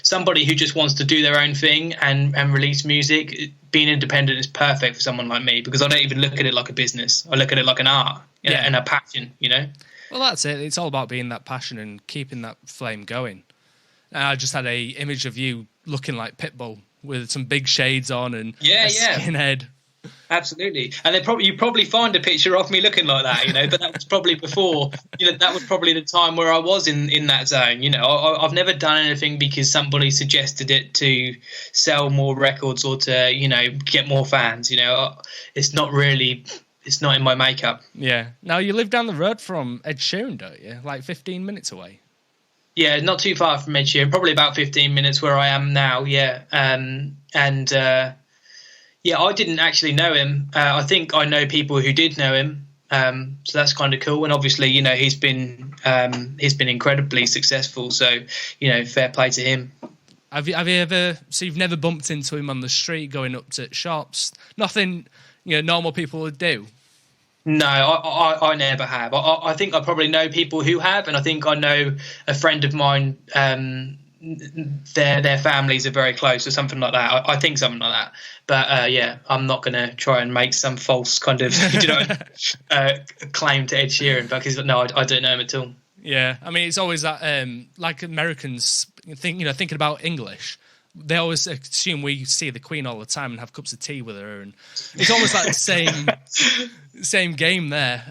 somebody who just wants to do their own thing and release music, being independent is perfect for someone like me, because I don't even look at it like a business. I look at it like an art and a passion, Well, that's it. It's all about being that passion and keeping that flame going. I just had a image of you looking like Pitbull with some big shades on and a skinhead. Absolutely. And you probably find a picture of me looking like that, but that was probably before, that was probably the time where I was in that zone. I've never done anything because somebody suggested it to sell more records or to, get more fans. It's not in my makeup. Yeah. Now, you live down the road from Ed Sheeran, don't you? Like 15 minutes away. Yeah, not too far from Ed Sheeran, probably about 15 minutes where I am now, yeah. Yeah, I didn't actually know him. I think I know people who did know him, so that's kind of cool. And obviously, he's been incredibly successful. So, fair play to him. Have you ever? So you've never bumped into him on the street going up to shops? Nothing, normal people would do. No, I never have. I think I probably know people who have, and I think I know a friend of mine. Their families are very close or something like that. I think something like that. But yeah, I'm not going to try and make some false kind of claim to Ed Sheeran, because no, I don't know him at all. Yeah, I mean, it's always that like Americans thinking about English. They always assume we see the Queen all the time and have cups of tea with her, and it's almost like the same game there.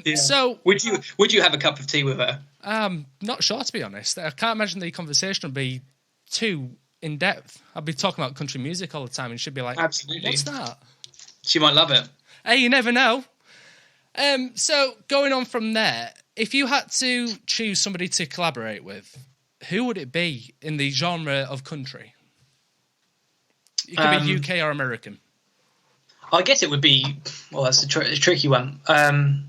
Yeah. So, would you have a cup of tea with her? Not sure, to be honest. I can't imagine the conversation would be too in depth. I'd be talking about country music all the time, and she'd be like, "Absolutely, what's that?" She might love it. Hey, you never know. So going on from there, if you had to choose somebody to collaborate with, who would it be in the genre of country? It could be UK or American. I guess it would be. Well, that's a tricky one. I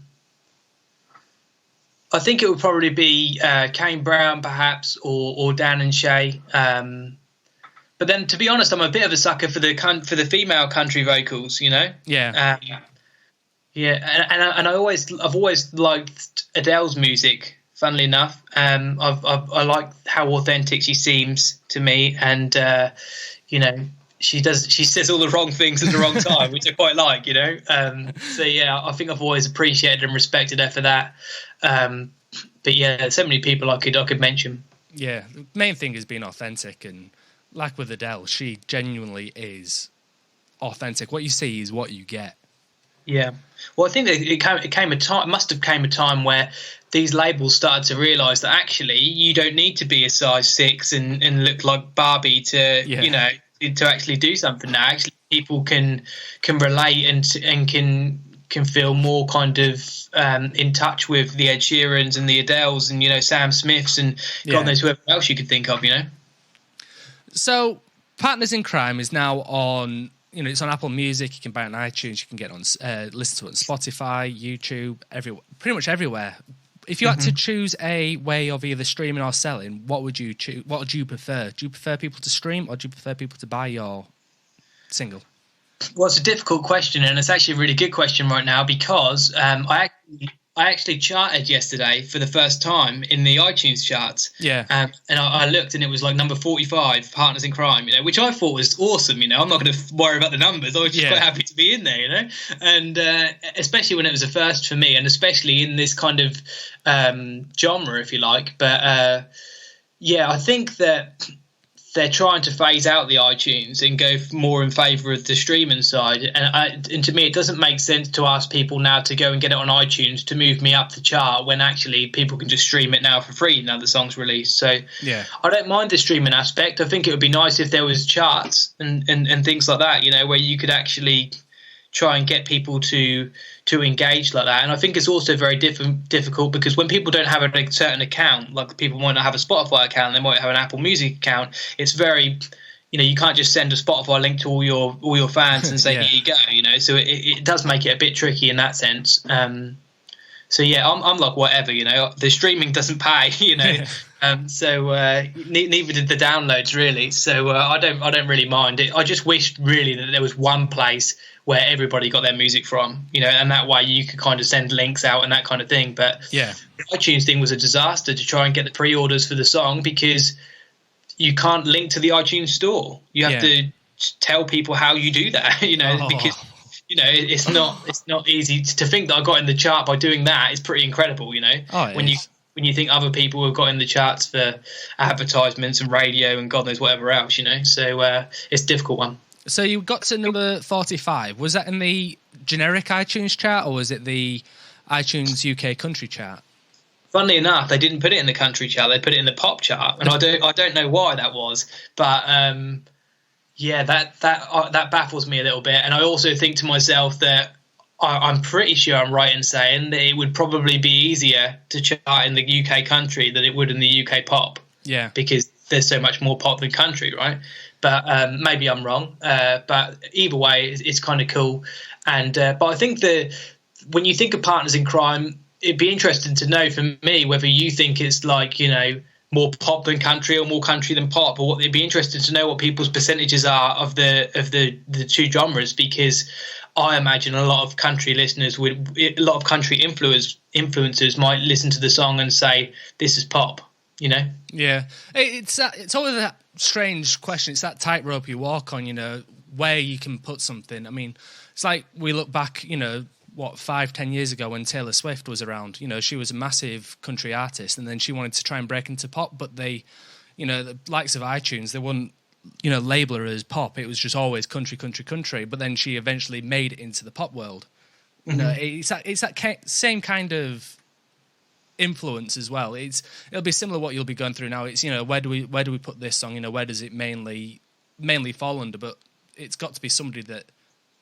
think it would probably be Kane Brown, perhaps, or Dan and Shay. But then, to be honest, I'm a bit of a sucker for the female country vocals. Yeah. Yeah, and I've always liked Adele's music. Funnily enough, I like how authentic she seems to me, and she says all the wrong things at the wrong time, which I quite like, So yeah, I think I've always appreciated and respected her for that. But yeah, so many people I could mention. Yeah, the main thing is being authentic, and like with Adele, she genuinely is authentic. What you see is what you get. Yeah. Well, I think it must have came a time where these labels started to realise that actually you don't need to be a size 6 and look like Barbie to to actually do something now. Actually, people can relate and can feel more kind of in touch with the Ed Sheerans and the Adeles and Sam Smiths and God knows whoever else you could think of. So, Partners in Crime is now on. It's on Apple Music. You can buy it on iTunes. You can get on listen to it on Spotify, YouTube, pretty much everywhere. If you had to choose a way of either streaming or selling, what would you choose? What would you prefer? Do you prefer people to stream, or do you prefer people to buy your single? Well, it's a difficult question, and it's actually a really good question right now, because I I actually charted yesterday for the first time in the iTunes charts. Yeah. And I looked, and it was like number 45, Partners in Crime, which I thought was awesome. I'm not going to worry about the numbers. I was just quite happy to be in there, and especially when it was a first for me, and especially in this kind of genre, if you like. But I think that they're trying to phase out the iTunes and go more in favour of the streaming side. And to me, it doesn't make sense to ask people now to go and get it on iTunes to move me up the chart when actually people can just stream it now for free now the song's released. So I don't mind the streaming aspect. I think it would be nice if there was charts and things like that, where you could actually try and get people to engage like that. And I think it's also very difficult because when people don't have a certain account, like people might not have a Spotify account, they might have an Apple Music account, it's very, you can't just send a Spotify link to all your fans and say, here you go, so it does make it a bit tricky in that sense. So I'm like, whatever, the streaming doesn't pay, so neither did the downloads really. So I don't really mind it. I just wished really that there was one place where everybody got their music from, and that way you could kind of send links out and that kind of thing. But the iTunes thing was a disaster to try and get the pre-orders for the song because you can't link to the iTunes store. You have to tell people how you do that, because it's not easy to think that I got in the chart by doing that. It's pretty incredible, when you think other people have got in the charts for advertisements and radio and God knows whatever else, So it's a difficult one. So you got to number 45. Was that in the generic iTunes chart or was it the iTunes UK country chart? Funnily enough, they didn't put it in the country chart. They put it in the pop chart, and I don't know why that was, but that baffles me a little bit. And I also think to myself that I'm pretty sure I'm right in saying that it would probably be easier to chart in the UK country than it would in the UK pop. Yeah, because there's so much more pop than country, right? But maybe I'm wrong. But either way, it's kind of cool. And but I think that when you think of Partners in Crime, it'd be interesting to know for me whether you think it's like, more pop than country or more country than pop, or it'd be interesting to know what people's percentages are of the two genres, because I imagine a lot of country listeners a lot of country influencers might listen to the song and say, this is pop, Yeah. It's always that strange question. It's that tightrope you walk on, where you can put something. I mean, it's like we look back, 5-10 years ago when Taylor Swift was around. She was a massive country artist, and then she wanted to try and break into pop, but the likes of iTunes, they wouldn't, label her as pop. It was just always country. But then she eventually made it into the pop world. Mm-hmm. It's that same kind of influence as well. It'll be similar what you'll be going through now. It's where do we put this song? Where does it mainly fall under? But it's got to be somebody that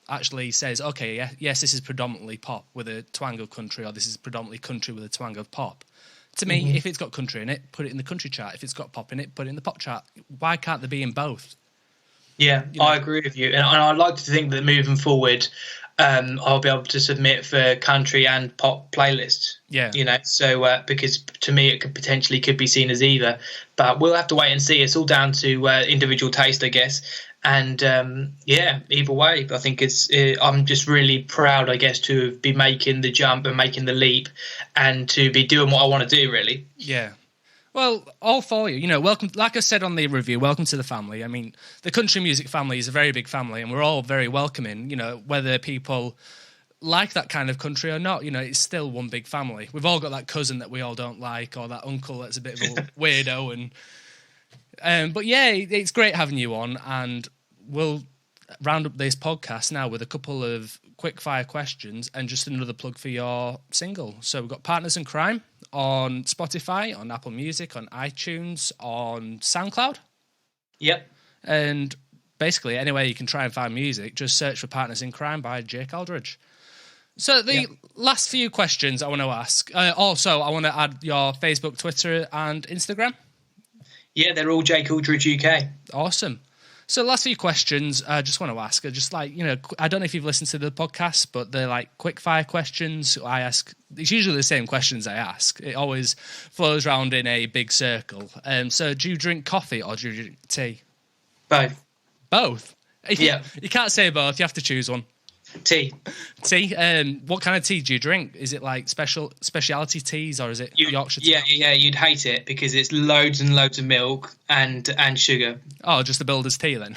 actually says, okay, yes, this is predominantly pop with a twang of country, or this is predominantly country with a twang of pop. To me, if it's got country in it, put it in the country chart. If it's got pop in it, put it in the pop chart. Why can't there be in both? Yeah, I agree with you. And I'd like to think that moving forward, I'll be able to submit for country and pop playlists. Yeah. So because to me it could be seen as either. But we'll have to wait and see. It's all down to individual taste, I guess. And either way, I think I'm just really proud, I guess, to be making the jump and making the leap and to be doing what I want to do, really. Yeah. Well, all for you. Welcome, like I said on the review, welcome to the family. I mean, the country music family is a very big family, and we're all very welcoming, whether people like that kind of country or not, it's still one big family. We've all got that cousin that we all don't like, or that uncle that's a bit of a weirdo, but yeah, it's great having you on, and we'll round up this podcast now with a couple of quick fire questions and just another plug for your single. So we've got Partners in Crime on Spotify, on Apple Music, on iTunes, on SoundCloud. Yep. And basically anywhere you can try and find music, just search for Partners in Crime by Jake Aldridge. So the last few questions I want to ask. Also, I want to add your Facebook, Twitter, and Instagram. Yeah, they're all Jake Aldridge UK. Awesome. So last few questions I just want to ask are just like, I don't know if you've listened to the podcast, but they're like quick fire questions. I ask, it's usually the same questions I ask. It always flows around in a big circle. So do you drink coffee or do you drink tea? Both. Both? You can't say both. You have to choose one. Tea. Tea. What kind of tea do you drink? Is it like specialty teas, or is it Yorkshire tea? Yeah. You'd hate it because it's loads and loads of milk and sugar. Oh, just the builder's tea then.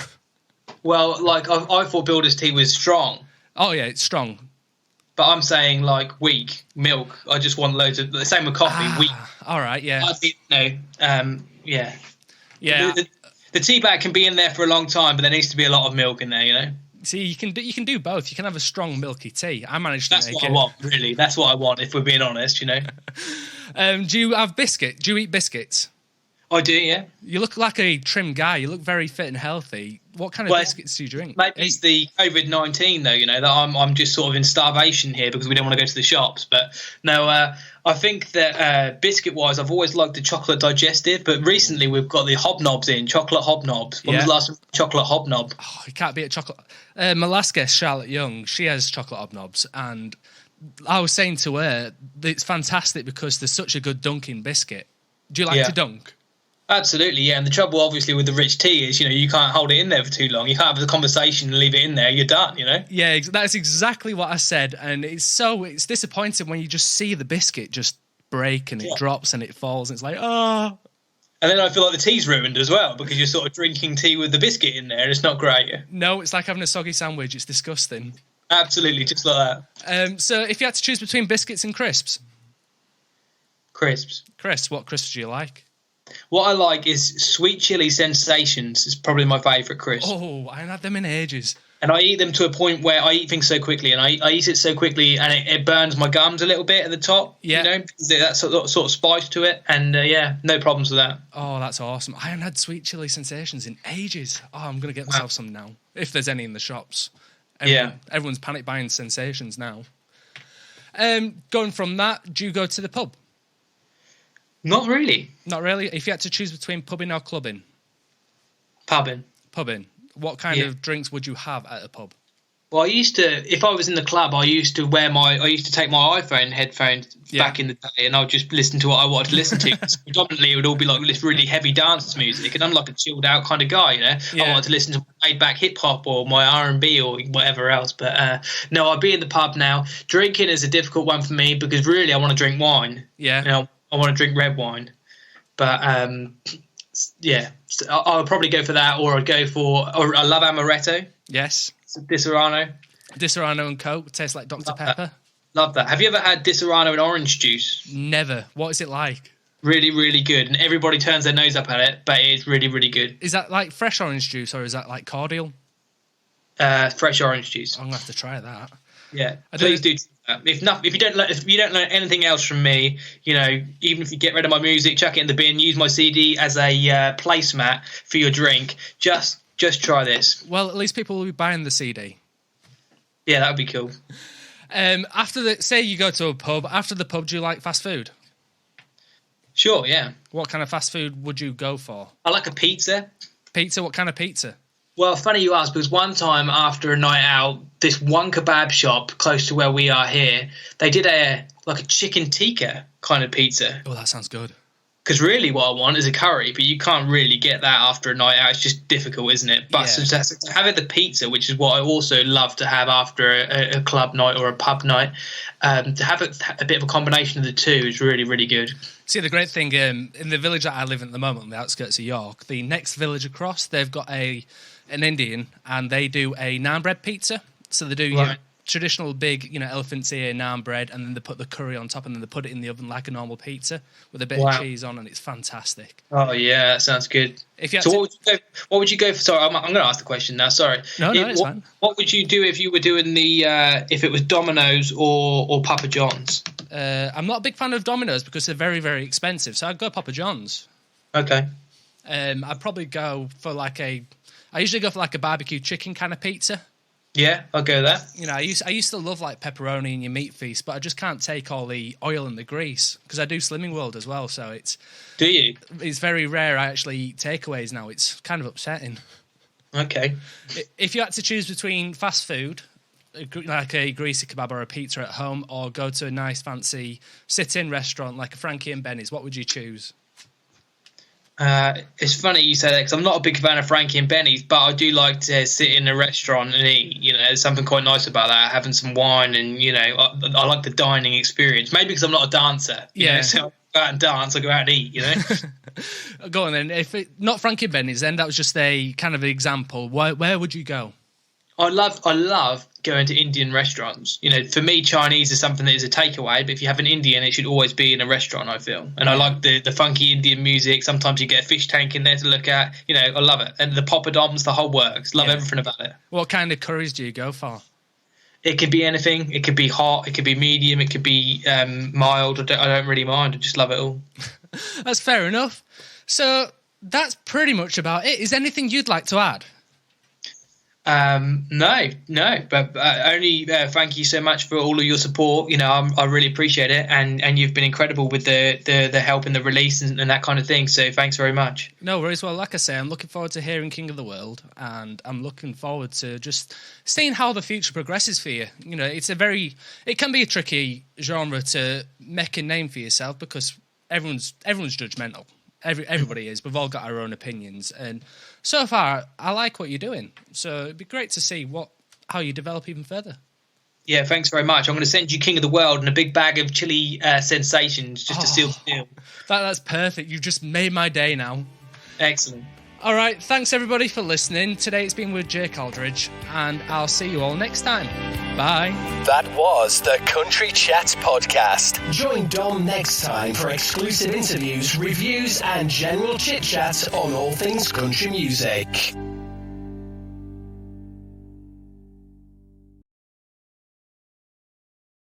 Well, like I thought builder's tea was strong. Oh yeah, it's strong. But I'm saying like weak milk. I just want loads of the same with coffee. Weak. All right, yeah. Yeah. Yeah. The tea bag can be in there for a long time, but there needs to be a lot of milk in there. You know. See, you can do both. You can have a strong milky tea. I managed to That's make what it. I want. Really, that's what I want. If we're being honest, you know. Do you have biscuit? Do you eat biscuits? I do. Yeah. You look like a trim guy. You look very fit and healthy. What kind of biscuits do you drink? Maybe it's the COVID-19 though. You know that I'm just sort of in starvation here because we don't want to go to the shops. But no, I think that biscuit-wise, I've always liked the chocolate digestive. But recently we've got the hobnobs in chocolate hobnobs. When was the last time chocolate hobnob? Oh, you can't beat a chocolate. My last guest, Charlotte Young, she has chocolate hobnobs, and I was saying to her, it's fantastic because there's such a good dunking biscuit. Do you like to dunk? Absolutely, yeah. And the trouble, obviously, with the rich tea is, you know, you can't hold it in there for too long. You can't have the conversation and leave it in there. You're done, you know? Yeah, that's exactly what I said. And it's disappointing when you just see the biscuit just break and it drops and it falls. And it's like, oh. And then I feel like the tea's ruined as well because you're sort of drinking tea with the biscuit in there. And it's not great. No, it's like having a soggy sandwich. It's disgusting. Absolutely, just like that. So if you had to choose between biscuits and crisps? Crisps. Crisps, what crisps do you like? What I like is sweet chili sensations. Is probably my favourite crisp. Oh, I haven't had them in ages. And I eat them to a point where I eat things so quickly, and I eat it so quickly, and it burns my gums a little bit at the top. Yeah, you know, because that sort of spice to it, and no problems with that. Oh, that's awesome! I haven't had sweet chili sensations in ages. Oh, I'm gonna get myself some now, if there's any in the shops. Everyone's panic buying sensations now. Going from that, do you go to the pub? Not really. Not really? If you had to choose between pubbing or clubbing? Pubbing. Pubbing. What kind of drinks would you have at a pub? Well, I used to, if I was in the club, I used to take my iPhone headphones back in the day, and I would just listen to what I wanted to listen to. Predominantly, it would all be like this really heavy dance music, and I'm like a chilled out kind of guy, you know. I wanted to listen to laid back hip hop or my R&B or whatever else. But no, I'd be in the pub now. Drinking is a difficult one for me because really I want to drink wine. Yeah. You know, I want to drink red wine, but I'll probably go for that, or I'd go for. Or I love amaretto. Yes. Disaronno and Coke tastes like Dr. Pepper. Love that. Have you ever had Disaronno and orange juice? Never. What is it like? Really, really good, and everybody turns their nose up at it, but it's really, really good. Is that like fresh orange juice, or is that like cordial? Fresh orange juice. I'm gonna have to try that. Yeah, please do. If you don't learn anything else from me, you know, even if you get rid of my music, chuck it in the bin, use my CD as a placemat for your drink, just try this. Well, at least people will be buying the CD. Yeah, that would be cool. Say you go to a pub, after the pub, do you like fast food? Sure, yeah. What kind of fast food would you go for? I like a pizza. Pizza? What kind of pizza? Well, funny you ask, because one time after a night out, this one kebab shop close to where we are here, they did a chicken tikka kind of pizza. Oh, that sounds good. Because really what I want is a curry, but you can't really get that after a night out. It's just difficult, isn't it? But to have it the pizza, which is what I also love to have after a club night or a pub night, to have a bit of a combination of the two is really, really good. See, the great thing, in the village that I live in at the moment, on the outskirts of York, the next village across, they've got an Indian, and they do a naan bread pizza. So they do your traditional big, elephant's ear naan bread, and then they put the curry on top, and then they put it in the oven like a normal pizza with a bit of cheese on, and it's fantastic. Oh yeah, that sounds good. What would you go for? Sorry, I'm going to ask the question now. Sorry. No, it's fine. What would you do if you were doing if it was Domino's or Papa John's? I'm not a big fan of Domino's because they're very, very expensive, so I'd go Papa John's. Okay. I'd probably go for I usually go for a barbecue chicken kind of pizza. Yeah, I'll go there. I used to love pepperoni and your meat feast, but I just can't take all the oil and the grease because I do Slimming World as well. So do you? It's very rare I actually eat takeaways now. It's kind of upsetting. Okay. If you had to choose between fast food, like a greasy kebab or a pizza at home, or go to a nice fancy sit-in restaurant like a Frankie and Benny's, what would you choose? It's funny you say that because I'm not a big fan of Frankie and Benny's, but I do like to sit in a restaurant and eat. You know, there's something quite nice about that, having some wine, and you know, I like the dining experience. Maybe because I'm not a dancer. Yeah. So I go out and dance, I go out and eat. You know. Go on then. If not Frankie and Benny's, then that was just a kind of example. Where would you go? I love going to Indian restaurants. You know, for me, Chinese is something that is a takeaway, but if you have an Indian, it should always be in a restaurant, I feel. And I like the funky Indian music. Sometimes you get a fish tank in there to look at. You know, I love it. And the poppadoms, the whole works. Love everything about it. What kind of curries do you go for? It could be anything. It could be hot. It could be medium. It could be mild. I don't really mind. I just love it all. That's fair enough. So that's pretty much about it. Is there anything you'd like to add? No, but only thank you so much for all of your support. You know, I really appreciate it, and you've been incredible with the help in the release and that kind of thing. So thanks very much. No worries. Well, like I say, I'm looking forward to hearing King of the World, and I'm looking forward to just seeing how the future progresses for you. You know, it can be a tricky genre to make a name for yourself because everyone's judgmental. Everybody is. We've all got our own opinions, and so far, I like what you're doing. So it'd be great to see how you develop even further. Yeah, thanks very much. I'm going to send you King of the World and a big bag of chili sensations just to seal the deal. That's perfect. You've just made my day now. Excellent. All right, thanks everybody for listening. Today it's been with Jake Aldridge, and I'll see you all next time. Bye. That was the Country Chat Podcast. Join Dom next time for exclusive interviews, reviews, and general chit-chat on all things country music.